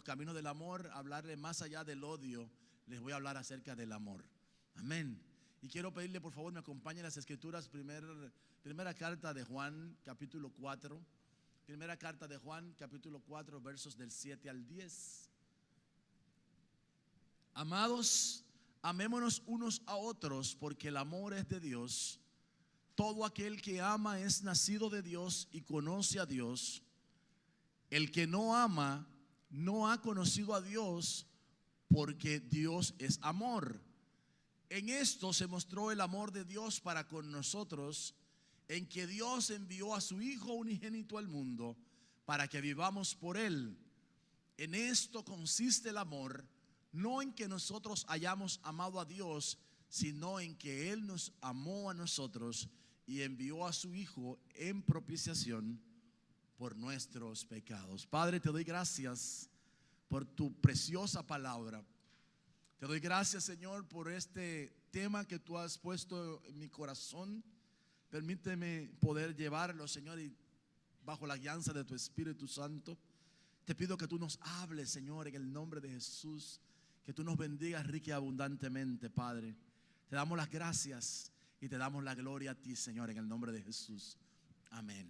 caminos del amor, hablarle más allá del odio, les voy a hablar acerca del amor. Amén. Y quiero pedirle, por favor, me acompañen las escrituras, primera carta de Juan, capítulo 4. Primera carta de Juan, capítulo 4, versos del 7 al 10. Amados, amémonos unos a otros, porque el amor es de Dios. Todo aquel que ama es nacido de Dios y conoce a Dios. El que no ama no ha conocido a Dios, porque Dios es amor. En esto se mostró el amor de Dios para con nosotros, en que Dios envió a su Hijo unigénito al mundo para que vivamos por Él. En esto consiste el amor, no en que nosotros hayamos amado a Dios, sino en que Él nos amó a nosotros y envió a su Hijo en propiciación por nuestros pecados. Padre, te doy gracias por tu preciosa palabra. Te doy gracias, Señor, por este tema que tú has puesto en mi corazón. Permíteme poder llevarlo, Señor, y bajo la guianza de tu Espíritu Santo. Te pido que tú nos hables, Señor, en el nombre de Jesús. Que tú nos bendigas rica y abundantemente, Padre. Te damos las gracias y te damos la gloria a ti, Señor, en el nombre de Jesús. Amén.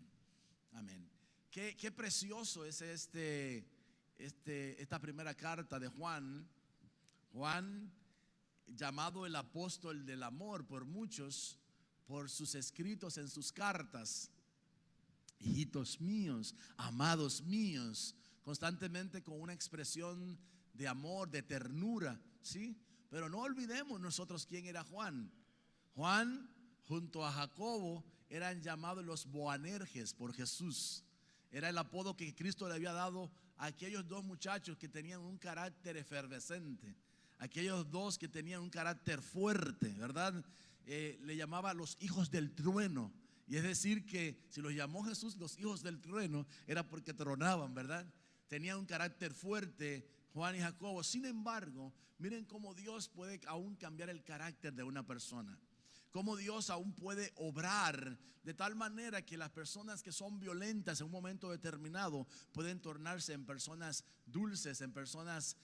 Amén. Qué precioso es esta primera carta de Juan. Juan, llamado el apóstol del amor por muchos, por sus escritos en sus cartas. Hijitos míos, amados míos, constantemente con una expresión de amor, de ternura, ¿sí? Pero no olvidemos nosotros quién era Juan. Juan, junto a Jacobo, eran llamados los Boanerges por Jesús. Era el apodo que Cristo le había dado a aquellos dos muchachos que tenían un carácter efervescente, aquellos dos que tenían un carácter fuerte, ¿verdad? Le llamaba los hijos del trueno. Y es decir que si los llamó Jesús los hijos del trueno, era porque tronaban, ¿verdad? Tenían un carácter fuerte, Juan y Jacobo. Sin embargo, miren cómo Dios puede aún cambiar el carácter de una persona. Cómo Dios aún puede obrar de tal manera que las personas que son violentas en un momento determinado pueden tornarse en personas dulces, en personas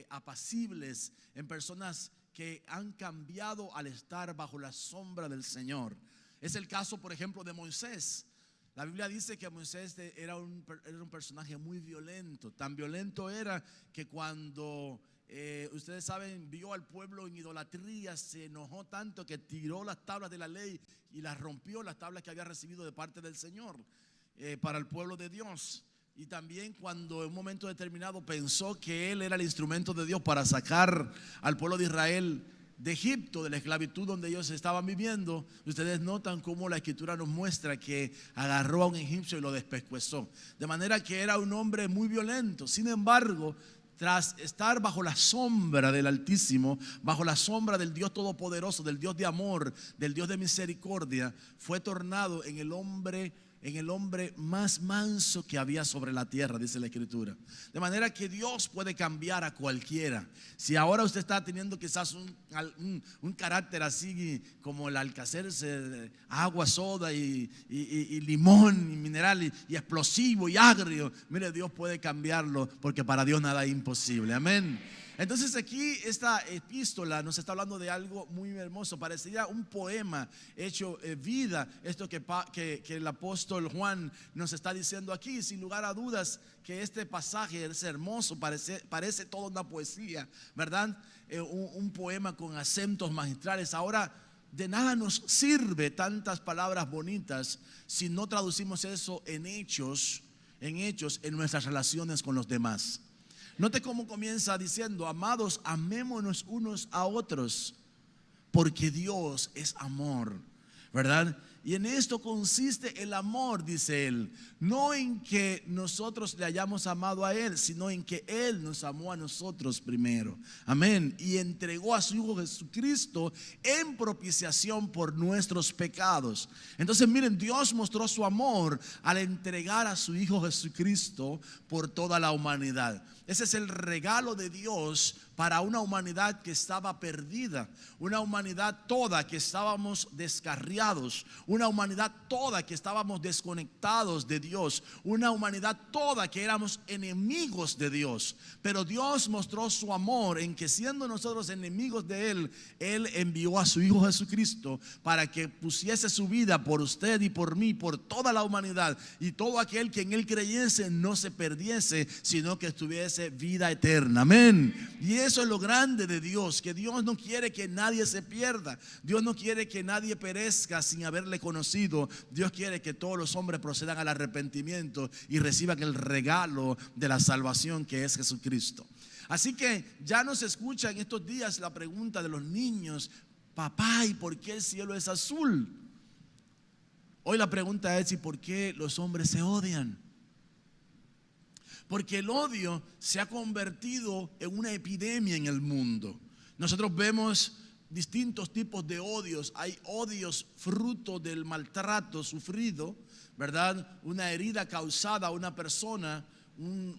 apacibles, en personas que han cambiado al estar bajo la sombra del Señor. Es el caso, por ejemplo, de Moisés. La Biblia dice que Moisés era un personaje muy violento. Tan violento era que cuando ustedes saben, vio al pueblo en idolatría, se enojó tanto que tiró las tablas de la ley y las rompió, las tablas que había recibido de parte del Señor para el pueblo de Dios. Y también cuando en un momento determinado pensó que él era el instrumento de Dios para sacar al pueblo de Israel de Egipto, de la esclavitud donde ellos estaban viviendo, ustedes notan cómo la escritura nos muestra que agarró a un egipcio y lo despescuezó. De manera que era un hombre muy violento. Sin embargo, tras estar bajo la sombra del Altísimo, bajo la sombra del Dios Todopoderoso, del Dios de amor, del Dios de misericordia, fue tornado en el hombre más manso que había sobre la tierra, dice la Escritura. De manera que Dios puede cambiar a cualquiera. Si ahora usted está teniendo quizás un carácter así como el Alcacerse, agua, soda y limón y mineral y explosivo y agrio, mire, Dios puede cambiarlo, porque para Dios nada es imposible. Amén. Entonces aquí esta epístola nos está hablando de algo muy hermoso. Parecería un poema hecho vida, esto que el apóstol Juan nos está diciendo aquí. Sin lugar a dudas que este pasaje es hermoso, parece toda una poesía, ¿verdad? Un poema con acentos magistrales. Ahora, de nada nos sirve tantas palabras bonitas si no traducimos eso en hechos en nuestras relaciones con los demás. Note cómo comienza diciendo: amados, amémonos unos a otros, porque Dios es amor, ¿verdad? Y en esto consiste el amor, dice él, no en que nosotros le hayamos amado a él, sino en que él nos amó a nosotros primero. Amén. Y entregó a su Hijo Jesucristo en propiciación por nuestros pecados. Entonces miren, Dios mostró su amor al entregar a su Hijo Jesucristo por toda la humanidad. Ese es el regalo de Dios para una humanidad que estaba perdida, una humanidad toda que estábamos descarriados, una humanidad toda que estábamos desconectados de Dios, una humanidad toda que éramos enemigos de Dios. Pero Dios mostró su amor en que, siendo nosotros enemigos de Él, Él envió a su Hijo Jesucristo para que pusiese su vida por usted y por mí, por toda la humanidad, y todo aquel que en Él creyese no se perdiese, sino que tuviese vida eterna. Amén. Y eso es lo grande de Dios, que Dios no quiere que nadie se pierda. Dios no quiere que nadie perezca sin haberle conocido. Dios quiere que todos los hombres procedan al arrepentimiento y reciban el regalo de la salvación, que es Jesucristo. Así que ya nos escucha en estos días la pregunta de los niños: papá, ¿y por qué el cielo es azul? Hoy la pregunta es: ¿y por qué los hombres se odian? Porque el odio se ha convertido en una epidemia en el mundo. Nosotros vemos distintos tipos de odios. Hay odios fruto del maltrato sufrido, ¿verdad? Una herida causada a una persona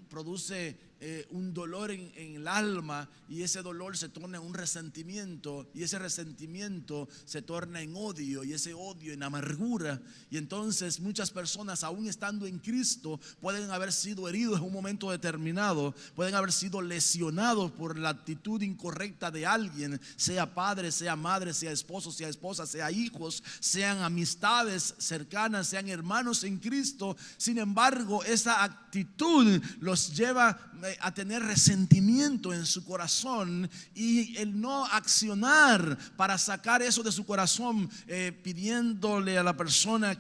produce un dolor en el alma, y ese dolor se torna en un resentimiento, y ese resentimiento se torna en odio, y ese odio en amargura. Y entonces muchas personas, aún estando en Cristo, pueden haber sido heridos en un momento determinado, pueden haber sido lesionados por la actitud incorrecta de alguien, sea padre, sea madre, sea esposo, sea esposa, sea hijos, sean amistades cercanas, sean hermanos en Cristo. Sin embargo, esa actitud los lleva a tener resentimiento en su corazón, y el no accionar para sacar eso de su corazón, pidiéndole a la persona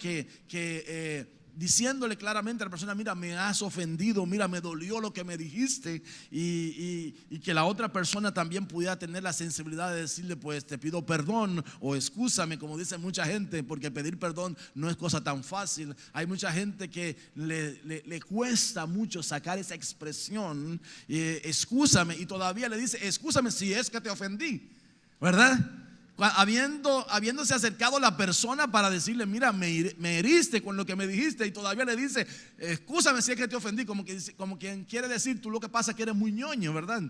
diciéndole claramente a la persona: mira, me has ofendido, mira, me dolió lo que me dijiste, y que la otra persona también pudiera tener la sensibilidad de decirle: pues te pido perdón, o excúsame, como dice mucha gente, porque pedir perdón no es cosa tan fácil. Hay mucha gente que le cuesta mucho sacar esa expresión, excúsame, y todavía le dice: excúsame si es que te ofendí, ¿verdad? Habiéndose acercado la persona para decirle: mira, me heriste con lo que me dijiste, y todavía le dice: excúsame si es que te ofendí, como quien quiere decir: tú lo que pasa es que eres muy ñoño, ¿verdad?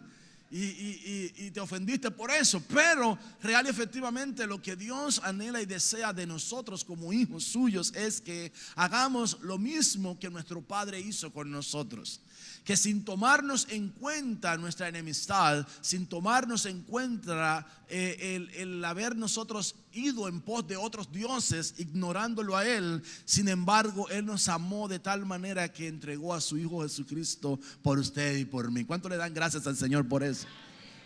Y te ofendiste por eso. Pero real y efectivamente, lo que Dios anhela y desea de nosotros como hijos suyos es que hagamos lo mismo que nuestro Padre hizo con nosotros. Que sin tomarnos en cuenta nuestra enemistad, sin tomarnos en cuenta el haber nosotros ido en pos de otros dioses, ignorándolo a Él, sin embargo, Él nos amó de tal manera que entregó a su Hijo Jesucristo por usted y por mí. ¿Cuánto le dan gracias al Señor por eso?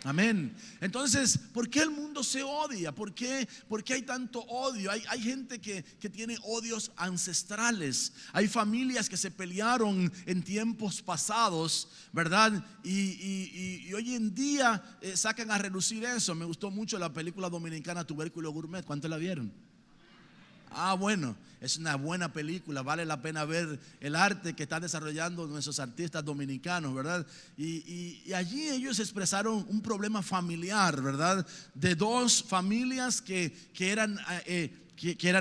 Amén. Entonces, ¿por qué el mundo se odia? ¿Por qué hay tanto odio? Hay gente que tiene odios ancestrales. Hay familias que se pelearon en tiempos pasados, ¿verdad? Y hoy en día sacan a relucir eso. Me gustó mucho la película dominicana Tubérculo Gourmet. ¿Cuántos la vieron? Bueno, es una buena película, vale la pena ver el arte que están desarrollando nuestros artistas dominicanos, ¿verdad? Y allí ellos expresaron un problema familiar, ¿verdad? De dos familias que eran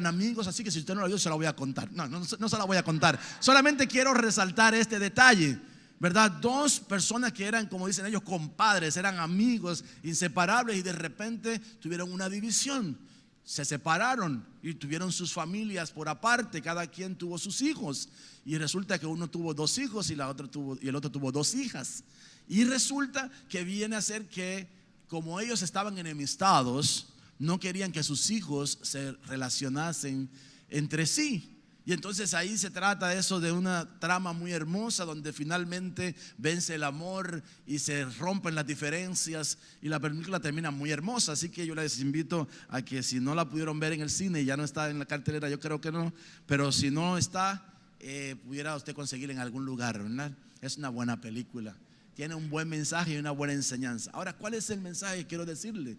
amigos. Así que si usted no la vio, se la voy a contar. No se la voy a contar. Solamente quiero resaltar este detalle, ¿verdad? Dos personas que eran, como dicen ellos, compadres, eran amigos inseparables, y de repente tuvieron una división. Se separaron y tuvieron sus familias por aparte, cada quien tuvo sus hijos, y resulta que uno tuvo 2 hijos y el otro tuvo 2 hijas. Y resulta que viene a ser que, como ellos estaban enemistados, no querían que sus hijos se relacionasen entre sí. Y entonces ahí se trata de eso, de una trama muy hermosa, donde finalmente vence el amor y se rompen las diferencias, y la película termina muy hermosa. Así que yo les invito a que, si no la pudieron ver en el cine y ya no está en la cartelera, yo creo que no, pero si no está, pudiera usted conseguir en algún lugar, ¿verdad? Es una buena película, tiene un buen mensaje y una buena enseñanza. Ahora, ¿cuál es el mensaje que quiero decirle?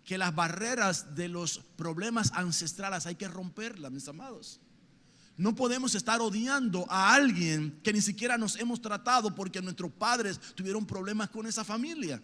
Que las barreras de los problemas ancestrales hay que romperlas, mis amados. No podemos estar odiando a alguien que ni siquiera nos hemos tratado porque nuestros padres tuvieron problemas con esa familia.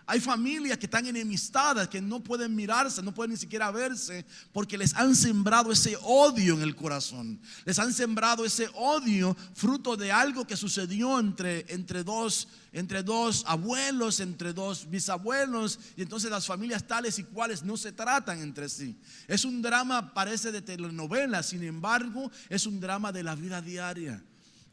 Hay familias que están enemistadas, que no pueden mirarse, no pueden ni siquiera verse, porque les han sembrado ese odio en el corazón. Les han sembrado ese odio fruto de algo que sucedió entre dos abuelos, entre dos bisabuelos, y entonces las familias tales y cuales no se tratan entre sí. Es un drama, parece de telenovela, sin embargo, es un drama de la vida diaria.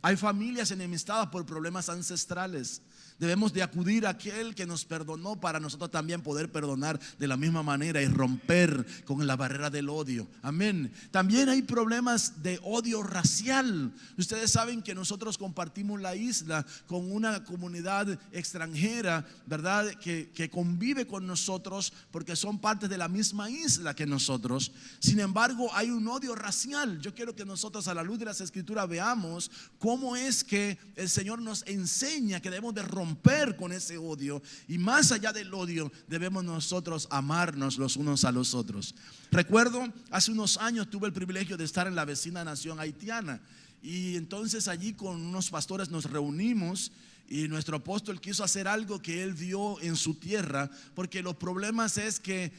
Hay familias enemistadas por problemas ancestrales. Debemos de acudir a aquel que nos perdonó para nosotros también poder perdonar de la misma manera y romper con la barrera del odio. Amén. También hay problemas de odio racial. Ustedes saben que nosotros compartimos la isla con una comunidad extranjera, ¿verdad? Que convive con nosotros porque son parte de la misma isla que nosotros. Sin embargo, hay un odio racial. Yo quiero que nosotros, a la luz de las Escrituras, veamos cómo es que el Señor nos enseña que debemos de romper con ese odio, y más allá del odio debemos nosotros amarnos los unos a los otros. Recuerdo, hace unos años tuve el privilegio de estar en la vecina nación haitiana, y entonces allí con unos pastores nos reunimos, y nuestro apóstol quiso hacer algo que él vio en su tierra, porque los problemas es que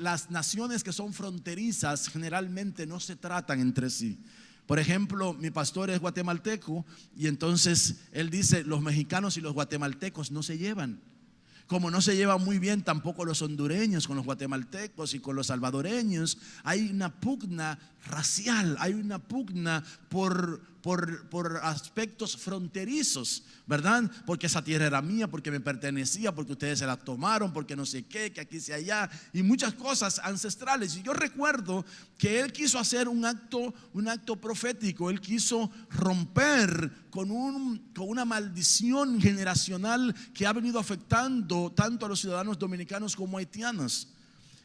las naciones que son fronterizas generalmente no se tratan entre sí. Por ejemplo, mi pastor es guatemalteco, y entonces él dice: los mexicanos y los guatemaltecos no se llevan. Como no se llevan muy bien tampoco los hondureños con los guatemaltecos y con los salvadoreños. Hay una pugna racial, hay una pugna por aspectos fronterizos, ¿verdad? Porque esa tierra era mía, porque me pertenecía, porque ustedes se la tomaron, porque no sé qué, que aquí sea allá, y muchas cosas ancestrales. Y yo recuerdo que él quiso hacer un acto profético. Él quiso romper con una maldición generacional que ha venido afectando tanto a los ciudadanos dominicanos como haitianos.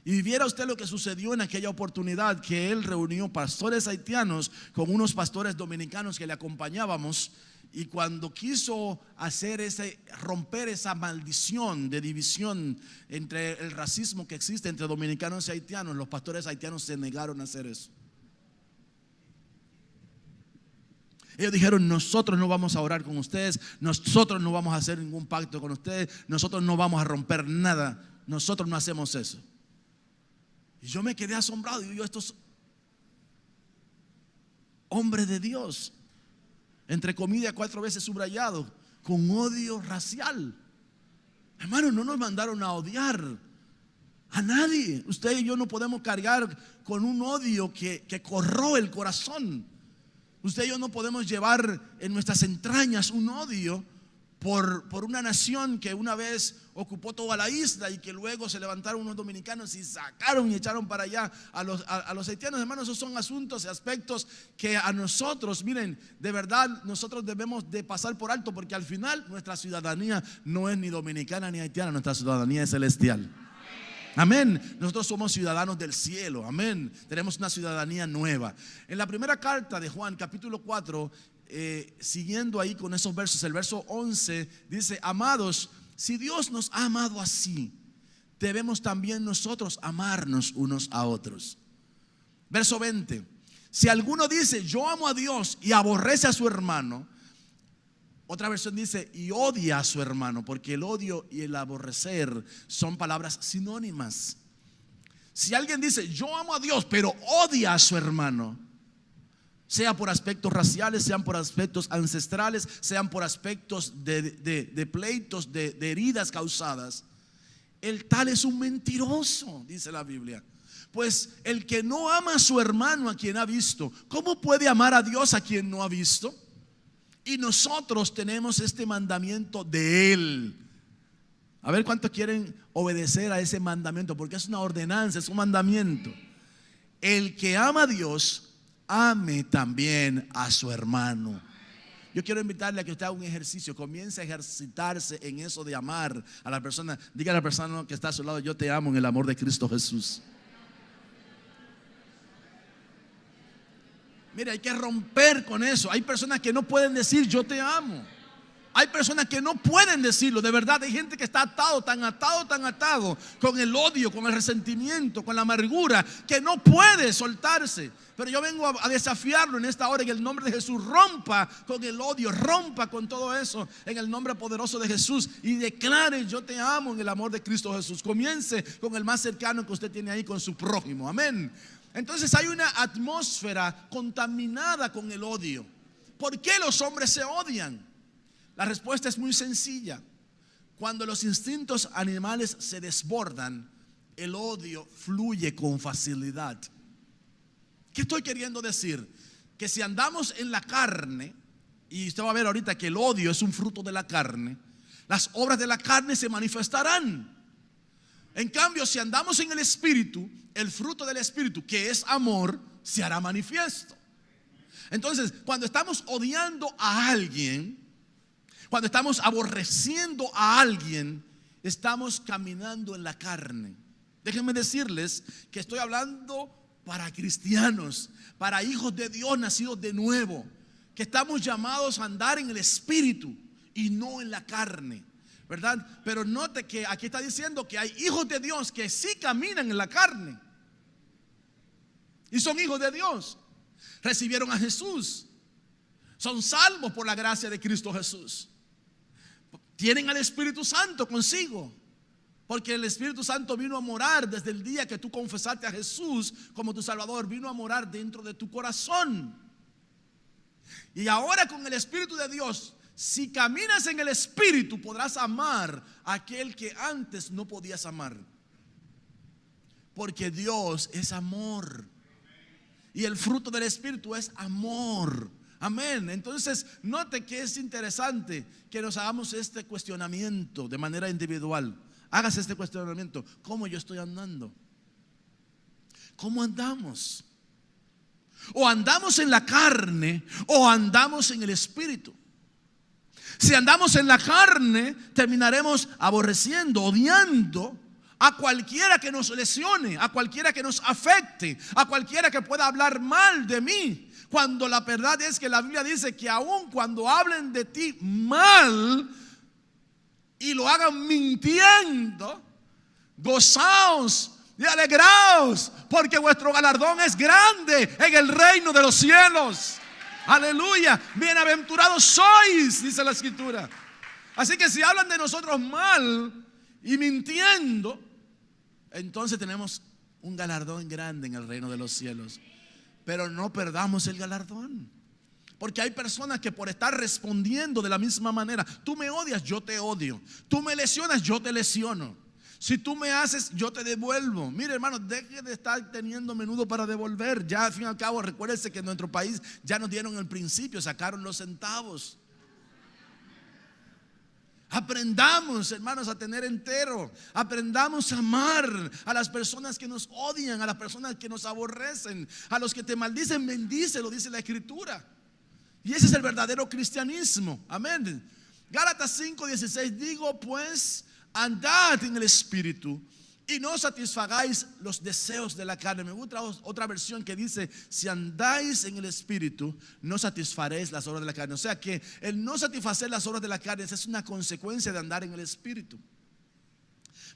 Y viera usted lo que sucedió en aquella oportunidad, que él reunió pastores haitianos con unos pastores dominicanos que le acompañábamos. Y cuando quiso romper esa maldición de división entre el racismo que existe entre dominicanos y haitianos, los pastores haitianos se negaron a hacer eso. Ellos dijeron: nosotros no vamos a orar con ustedes, nosotros no vamos a hacer ningún pacto con ustedes, nosotros no vamos a romper nada, nosotros no hacemos eso. Y yo me quedé asombrado. Y yo, estos hombres de Dios, entre comillas 4 veces subrayado, con odio racial. Hermano, no nos mandaron a odiar a nadie. Usted y yo no podemos cargar con un odio que corroe el corazón. Usted y yo no podemos llevar en nuestras entrañas un odio por una nación que una vez ocupó toda la isla, y que luego se levantaron unos dominicanos y sacaron y echaron para allá a los haitianos. Hermanos, esos son asuntos y aspectos que a nosotros, miren, de verdad nosotros debemos de pasar por alto, porque al final nuestra ciudadanía no es ni dominicana ni haitiana, nuestra ciudadanía es celestial. Amén. Nosotros somos ciudadanos del cielo. Amén. Tenemos una ciudadanía nueva. En la primera carta de Juan, capítulo 4, siguiendo ahí con esos versos, el verso 11 dice: amados, si Dios nos ha amado así, debemos también nosotros amarnos unos a otros. Verso 20: si alguno dice yo amo a Dios y aborrece a su hermano, otra versión dice y odia a su hermano, porque el odio y el aborrecer son palabras sinónimas. Si alguien dice yo amo a Dios pero odia a su hermano, sea por aspectos raciales, sean por aspectos ancestrales, sean por aspectos de pleitos, de heridas causadas, el tal es un mentiroso, dice la Biblia. Pues el que no ama a su hermano a quien ha visto, ¿cómo puede amar a Dios a quien no ha visto? Y nosotros tenemos este mandamiento de Él. A ver cuántos quieren obedecer a ese mandamiento, porque es una ordenanza, es un mandamiento. El que ama a Dios, ame también a su hermano. Yo quiero invitarle a que usted haga un ejercicio, comience a ejercitarse en eso de amar a la persona. Diga a la persona que está a su lado: yo te amo en el amor de Cristo Jesús. Mire, hay que romper con eso. Hay personas que no pueden decir yo te amo. Hay personas que no pueden decirlo, de verdad. Hay gente que está atado, tan atado con el odio, con el resentimiento, con la amargura, que no puede soltarse. Pero yo vengo a desafiarlo en esta hora, en el nombre de Jesús. Rompa con el odio, rompa con todo eso en el nombre poderoso de Jesús, y declare: yo te amo en el amor de Cristo Jesús. Comience con el más cercano que usted tiene ahí, con su prójimo. Amén. Entonces hay una atmósfera contaminada con el odio. ¿Por qué los hombres se odian? La respuesta es muy sencilla. Cuando los instintos animales se desbordan, el odio fluye con facilidad. ¿Qué estoy queriendo decir? Que si andamos en la carne, y usted va a ver ahorita que el odio es un fruto de la carne, las obras de la carne se manifestarán. En cambio, si andamos en el Espíritu, el fruto del Espíritu, que es amor, se hará manifiesto. Entonces, cuando estamos odiando a alguien, cuando estamos aborreciendo a alguien, estamos caminando en la carne. Déjenme decirles que estoy hablando para cristianos, para hijos de Dios nacidos de nuevo, que estamos llamados a andar en el Espíritu y no en la carne, ¿verdad? Pero note que aquí está diciendo que hay hijos de Dios que sí caminan en la carne y son hijos de Dios. Recibieron a Jesús, son salvos por la gracia de Cristo Jesús. Tienen al Espíritu Santo consigo, porque el Espíritu Santo vino a morar desde el día que tú confesaste a Jesús como tu Salvador. Vino a morar dentro de tu corazón. Y ahora, con el Espíritu de Dios, si caminas en el Espíritu, podrás amar a aquel que antes no podías amar, porque Dios es amor, y el fruto del Espíritu es amor. Amén. Entonces, note que es interesante que nos hagamos este cuestionamiento de manera individual. Hágase este cuestionamiento: ¿cómo yo estoy andando? ¿Cómo andamos? O andamos en la carne o andamos en el Espíritu. Si andamos en la carne, terminaremos aborreciendo, odiando a cualquiera que nos lesione, a cualquiera que nos afecte, a cualquiera que pueda hablar mal de mí. Cuando la verdad es que la Biblia dice que aun cuando hablen de ti mal y lo hagan mintiendo, gozaos y alegraos, porque vuestro galardón es grande en el reino de los cielos. Aleluya. Bienaventurados sois, dice la Escritura. Así que si hablan de nosotros mal y mintiendo, entonces tenemos un galardón grande en el reino de los cielos. Pero no perdamos el galardón, porque hay personas que por estar respondiendo de la misma manera: tú me odias, yo te odio; tú me lesionas, yo te lesiono; si tú me haces, yo te devuelvo. Mire, hermano, deje de estar teniendo menudo para devolver. Ya al fin y al cabo, recuérdense que en nuestro país ya nos dieron el principio, sacaron los centavos. Aprendamos, hermanos, a tener entero. Aprendamos a amar a las personas que nos odian, a las personas que nos aborrecen, a los que te maldicen, bendice, lo dice la Escritura. Y ese es el verdadero cristianismo. Amén. Gálatas 5:16: digo pues, andad en el Espíritu y no satisfagáis los deseos de la carne. Me gusta otra versión que dice: si andáis en el Espíritu, no satisfaréis las obras de la carne. O sea que el no satisfacer las obras de la carne es una consecuencia de andar en el Espíritu.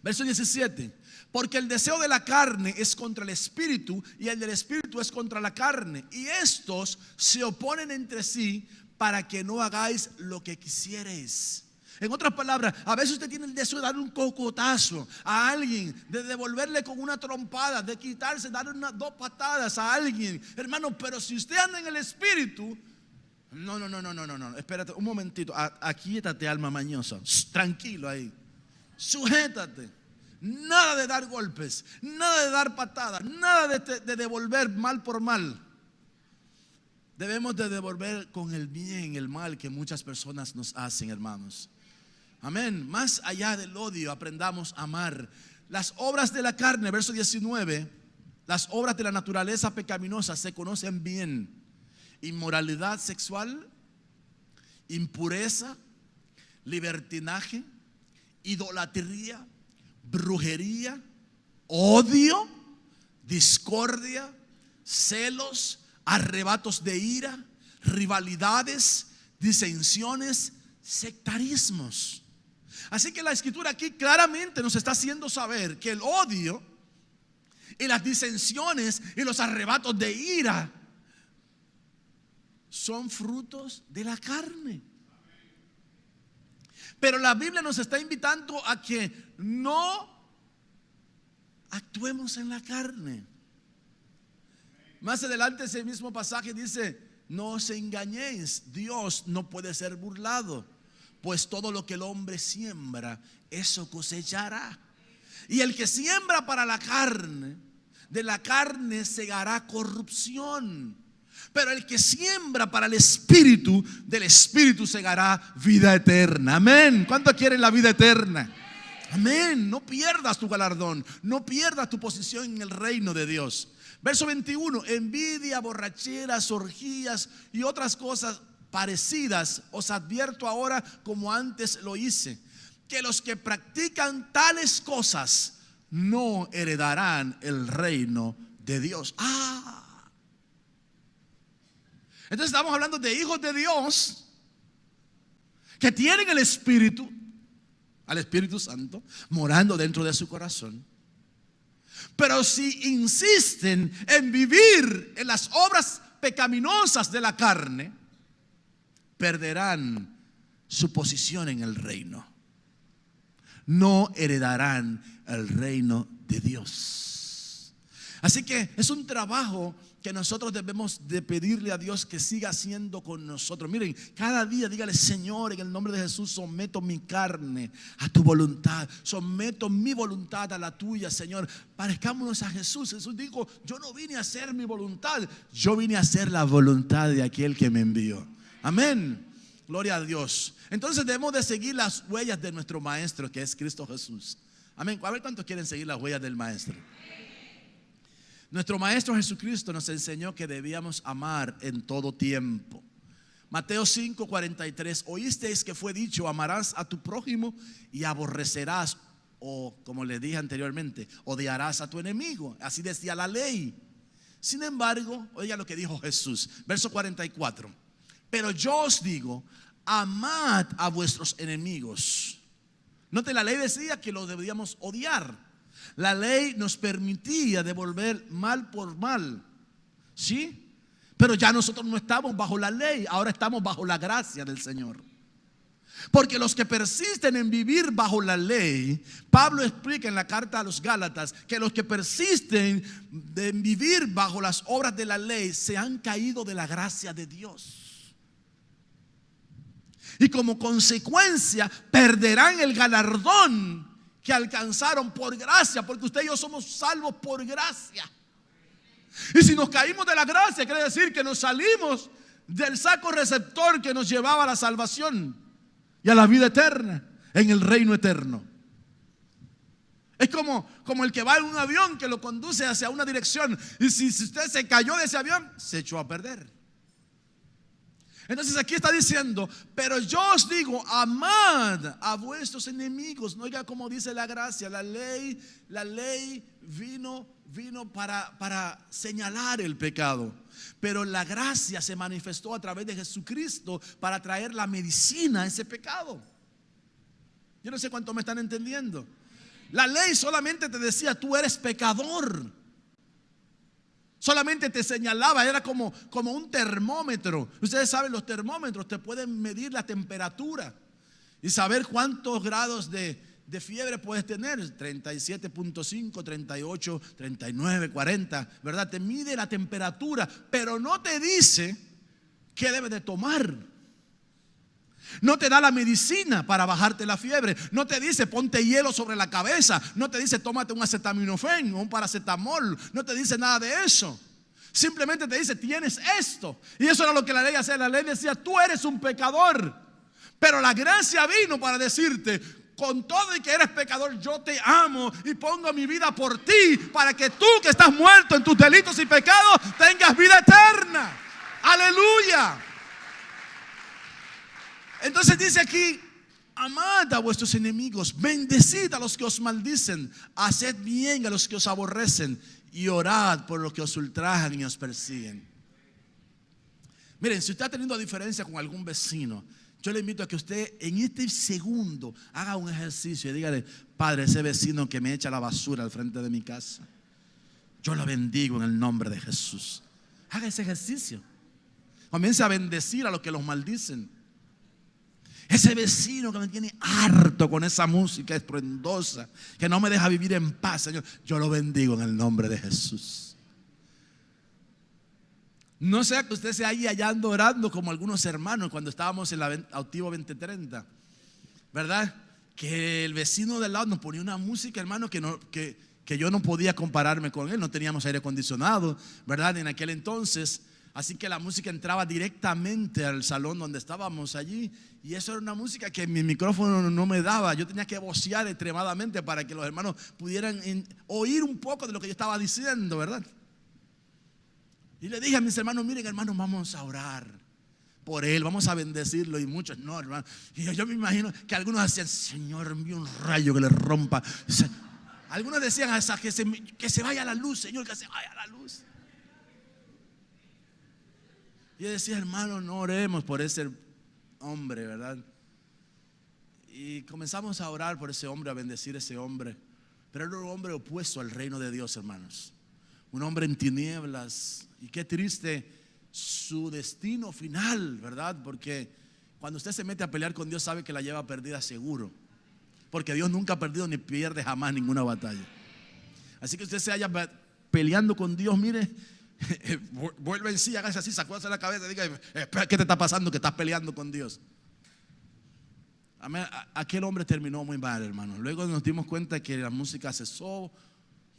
Verso 17: porque el deseo de la carne es contra el Espíritu, y el del Espíritu es contra la carne, y estos se oponen entre sí, para que no hagáis lo que quisiereis. En otras palabras, a veces usted tiene el deseo de darle un cocotazo a alguien, de devolverle con una trompada, de quitarse, darle dos patadas a alguien, hermano. Pero si usted anda en el Espíritu, no, espérate un momentito, aquíétate, alma mañosa, tranquilo ahí, sujétate. Nada de dar golpes, nada de dar patadas, nada de devolver mal por mal. Debemos de devolver con el bien el mal que muchas personas nos hacen, hermanos. Amén. Más allá del odio, aprendamos a amar. Las obras de la carne, verso 19, las obras de la naturaleza pecaminosa se conocen bien: inmoralidad sexual, impureza, libertinaje, idolatría, brujería, odio, discordia, celos, arrebatos de ira, rivalidades, disensiones, sectarismos. Así que la escritura aquí claramente nos está haciendo saber que el odio y las disensiones y los arrebatos de ira son frutos de la carne. Pero la Biblia nos está invitando a que no actuemos en la carne. Más adelante ese mismo pasaje dice: no os engañéis, Dios no puede ser burlado, pues todo lo que el hombre siembra, eso cosechará. Y el que siembra para la carne, de la carne segará corrupción. Pero el que siembra para el Espíritu, del Espíritu segará vida eterna. Amén. ¿Cuántos quieren la vida eterna? Amén. No pierdas tu galardón, no pierdas tu posición en el reino de Dios. Verso 21: envidia, borracheras, orgías y otras cosas parecidas os advierto ahora, como antes lo hice, que los que practican tales cosas no heredarán el reino de Dios. Entonces estamos hablando de hijos de Dios que tienen el Espíritu, al Espíritu Santo morando dentro de su corazón. Pero si insisten en vivir en las obras pecaminosas de la carne, perderán su posición en el reino. No heredarán el reino de Dios. Así que es un trabajo que nosotros debemos de pedirle a Dios que siga haciendo con nosotros. Miren, cada día dígale: Señor, en el nombre de Jesús someto mi carne a tu voluntad, someto mi voluntad a la tuya, Señor. Parezcámonos a Jesús. Jesús dijo: yo no vine a hacer mi voluntad, yo vine a hacer la voluntad de aquel que me envió. Amén. Gloria a Dios. Entonces debemos de seguir las huellas de nuestro Maestro, que es Cristo Jesús. Amén. A ver cuántos quieren seguir las huellas del Maestro. Nuestro Maestro Jesucristo nos enseñó que debíamos amar en todo tiempo. Mateo 5:43: oísteis que fue dicho: amarás a tu prójimo y aborrecerás, o como les dije anteriormente, odiarás a tu enemigo. Así decía la ley. Sin embargo, oiga lo que dijo Jesús, verso 44: pero yo os digo, amad a vuestros enemigos. Note, la ley decía que los debíamos odiar. La ley nos permitía devolver mal por mal, ¿sí? Pero ya nosotros no estamos bajo la ley, ahora estamos bajo la gracia del Señor. Porque los que persisten en vivir bajo la ley, Pablo explica en la carta a los Gálatas que los que persisten en vivir bajo las obras de la ley se han caído de la gracia de Dios. Y como consecuencia perderán el galardón que alcanzaron por gracia, porque usted y yo somos salvos por gracia. Y si nos caímos de la gracia, quiere decir que nos salimos del saco receptor que nos llevaba a la salvación y a la vida eterna, en el reino eterno. Es como el que va en un avión que lo conduce hacia una dirección, y si usted se cayó de ese avión, se echó a perder. Entonces aquí está diciendo: pero yo os digo, amad a vuestros enemigos. No, oiga como dice la gracia. La ley vino para señalar el pecado, pero la gracia se manifestó a través de Jesucristo para traer la medicina a ese pecado. Yo no sé cuánto me están entendiendo. La ley solamente te decía: tú eres pecador. Solamente te señalaba, era como un termómetro. Ustedes saben, los termómetros te pueden medir la temperatura y saber cuántos grados de fiebre puedes tener. 37.5, 38, 39, 40, ¿verdad? Te mide la temperatura, pero no te dice qué debes de tomar. No te da la medicina para bajarte la fiebre. No te dice: ponte hielo sobre la cabeza. No te dice: tómate un acetaminofén o un paracetamol. No te dice nada de eso. Simplemente te dice: tienes esto. Y eso era lo que la ley hacía. La ley decía: tú eres un pecador. Pero la gracia vino para decirte: con todo y que eres pecador, yo te amo y pongo mi vida por ti, para que tú, que estás muerto en tus delitos y pecados, tengas vida eterna. Aleluya. Entonces dice aquí: amad a vuestros enemigos, bendecid a los que os maldicen, haced bien a los que os aborrecen y orad por los que os ultrajan y os persiguen. Miren, si usted ha tenido diferencia con algún vecino, Yo le invito a que usted en este segundo haga un ejercicio y dígale: Padre, ese vecino que me echa la basura al frente de mi casa, yo lo bendigo en el nombre de Jesús. Haga ese ejercicio. Comience a bendecir a los que los maldicen. Ese vecino que me tiene harto con esa música estruendosa, que no me deja vivir en paz, Señor, yo lo bendigo en el nombre de Jesús. No sea que usted se haya hallando orando como algunos hermanos cuando estábamos en la Activo 2030, ¿verdad? Que el vecino del lado nos ponía una música, hermano, que yo no podía compararme con él. No teníamos aire acondicionado, ¿verdad? En aquel entonces. Así que la música entraba directamente al salón donde estábamos allí. Y eso era una música que mi micrófono no me daba. Yo tenía que vocear extremadamente para que los hermanos pudieran oír un poco de lo que yo estaba diciendo, ¿verdad? Y le dije a mis hermanos: miren, hermanos, vamos a orar por él, vamos a bendecirlo. Y muchos no, hermano. Y yo me imagino que algunos decían: Señor, envíe un rayo que le rompa. Algunos decían hasta que se vaya la luz, Señor, que se vaya la luz. Y yo decía: hermano, no oremos por ese hombre, ¿verdad? Y comenzamos a orar por ese hombre, a bendecir a ese hombre. Pero era un hombre opuesto al reino de Dios, hermanos. Un hombre en tinieblas. Y qué triste su destino final, ¿verdad? Porque cuando usted se mete a pelear con Dios, sabe que la lleva perdida seguro. Porque Dios nunca ha perdido ni pierde jamás ninguna batalla. Así que usted se haya peleando con Dios, mire, vuelve en sí, hágase así, sacúdase la cabeza y diga: espera, ¿qué te está pasando que estás peleando con Dios? Aquel hombre terminó muy mal, hermano. Luego nos dimos cuenta que la música cesó.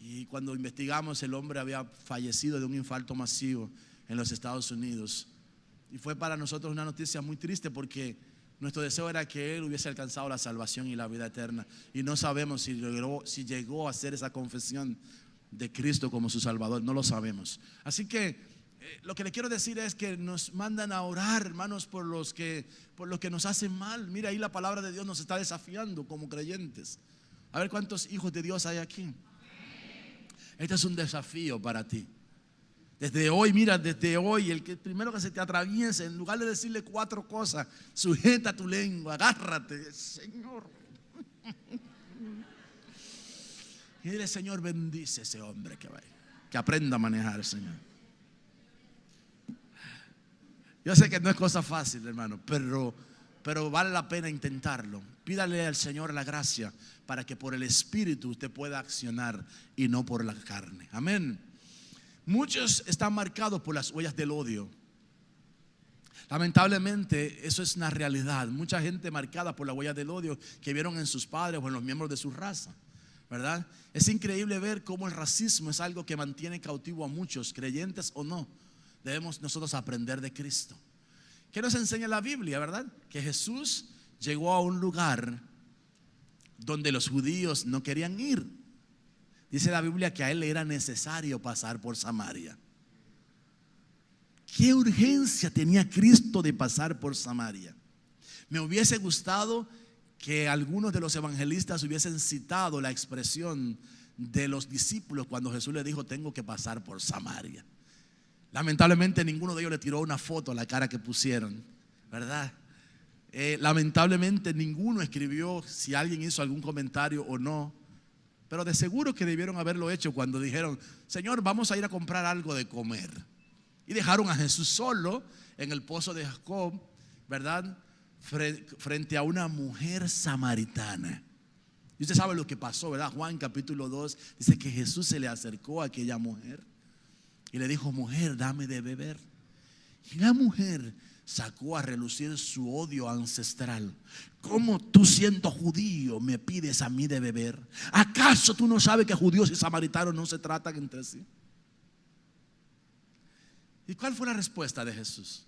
Y cuando investigamos, el hombre había fallecido de un infarto masivo en los Estados Unidos. Y fue para nosotros una noticia muy triste, porque nuestro deseo era que él hubiese alcanzado la salvación y la vida eterna. Y no sabemos si llegó a hacer esa confesión de Cristo como su Salvador. No lo sabemos. Así que lo que le quiero decir es que nos mandan a orar, hermanos, por los que nos hacen mal. Mira, ahí la palabra de Dios nos está desafiando como creyentes. A ver cuántos hijos de Dios hay aquí. Este es un desafío para ti. Desde hoy, mira, desde hoy, primero que se te atraviese, en lugar de decirle 4 cosas, sujeta tu lengua, agárrate, Señor. Y dile: Señor, bendice a ese hombre que aprenda a manejar, Señor. Yo sé que no es cosa fácil, hermano, pero vale la pena intentarlo. Pídale al Señor la gracia para que por el Espíritu usted pueda accionar y no por la carne. Amén. Muchos están marcados por las huellas del odio. Lamentablemente eso es una realidad. Mucha gente marcada por las huellas del odio que vieron en sus padres o en los miembros de su raza, ¿verdad? Es increíble ver cómo el racismo es algo que mantiene cautivo a muchos, creyentes o no. Debemos nosotros aprender de Cristo. ¿Qué nos enseña la Biblia, verdad? Que Jesús llegó a un lugar donde los judíos no querían ir. Dice la Biblia que a él le era necesario pasar por Samaria. ¿Qué urgencia tenía Cristo de pasar por Samaria? Me hubiese gustado que algunos de los evangelistas hubiesen citado la expresión de los discípulos cuando Jesús le dijo: tengo que pasar por Samaria. Lamentablemente ninguno de ellos le tiró una foto a la cara que pusieron, ¿verdad? Lamentablemente ninguno escribió si alguien hizo algún comentario o no. Pero de seguro que debieron haberlo hecho cuando dijeron: Señor, vamos a ir a comprar algo de comer. Y dejaron a Jesús solo en el pozo de Jacob, ¿verdad? Frente a una mujer samaritana. Y usted sabe lo que pasó, ¿verdad? Juan capítulo 2 dice que Jesús se le acercó a aquella mujer y le dijo: mujer, dame de beber. Y la mujer sacó a relucir su odio ancestral. ¿Cómo tú, siendo judío, me pides a mí de beber? ¿Acaso tú no sabes que judíos y samaritanos no se tratan entre sí? ¿Y cuál fue la respuesta de Jesús?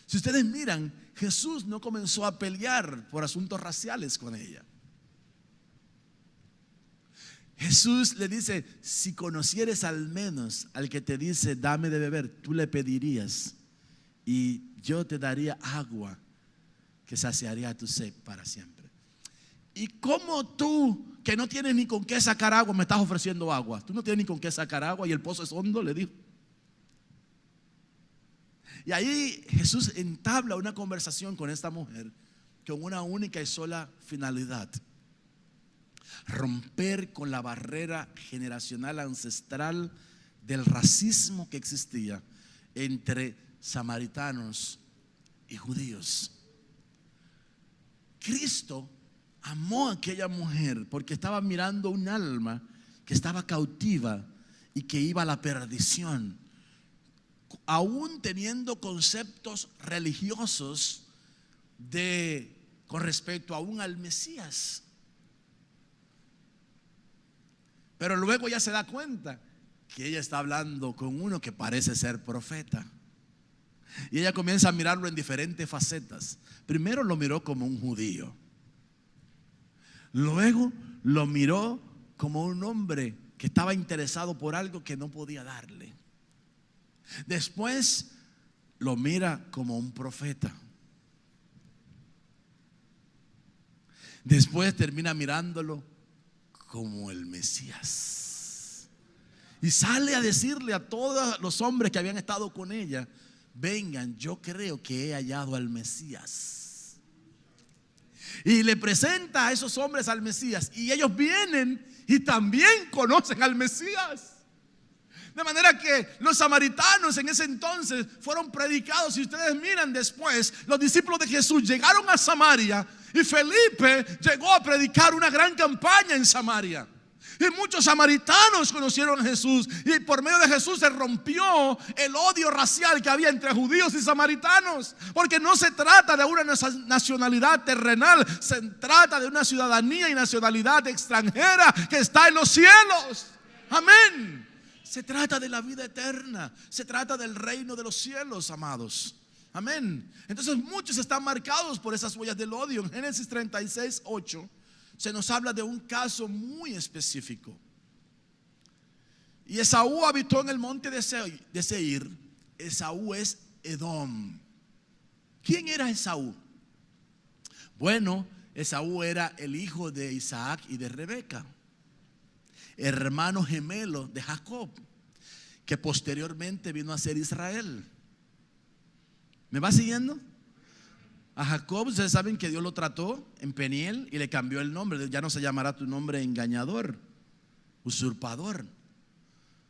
Si ustedes miran, Jesús no comenzó a pelear por asuntos raciales con ella. Jesús le dice: si conocieres al menos al que te dice dame de beber, tú le pedirías y yo te daría agua que saciaría tu sed para siempre. ¿Y cómo tú, que no tienes ni con qué sacar agua, me estás ofreciendo agua? Tú no tienes ni con qué sacar agua y el pozo es hondo, le dijo. Y ahí Jesús entabla una conversación con esta mujer con una única y sola finalidad: romper con la barrera generacional ancestral del racismo que existía entre samaritanos y judíos. Cristo amó a aquella mujer porque estaba mirando un alma que estaba cautiva y que iba a la perdición, aún teniendo conceptos religiosos con respecto aún al Mesías. Pero luego ya se da cuenta que ella está hablando con uno que parece ser profeta. Y ella comienza a mirarlo en diferentes facetas. Primero lo miró como un judío. Luego lo miró como un hombre que estaba interesado por algo que no podía darle. Después lo mira como un profeta. Después termina mirándolo como el Mesías. Y sale a decirle a todos los hombres que habían estado con ella: vengan, yo creo que he hallado al Mesías. Y le presenta a esos hombres al Mesías, y ellos vienen y también conocen al Mesías. De manera que los samaritanos en ese entonces fueron predicados. Si ustedes miran después, los discípulos de Jesús llegaron a Samaria y Felipe llegó a predicar una gran campaña en Samaria. Y muchos samaritanos conocieron a Jesús, y por medio de Jesús se rompió el odio racial que había entre judíos y samaritanos. Porque no se trata de una nacionalidad terrenal, se trata de una ciudadanía y nacionalidad extranjera que está en los cielos. Amén. Se trata de la vida eterna, se trata del reino de los cielos, amados. Amén. Entonces muchos están marcados por esas huellas del odio. En Génesis 36:8 se nos habla de un caso muy específico. Y Esaú habitó en el monte de Seir. Esaú es Edom. ¿Quién era Esaú? Bueno, Esaú era el hijo de Isaac y de Rebeca, hermano gemelo de Jacob, que posteriormente vino a ser Israel. ¿Me va siguiendo? A Jacob, ustedes saben que Dios lo trató en Peniel y le cambió el nombre. Ya no se llamará tu nombre engañador, usurpador.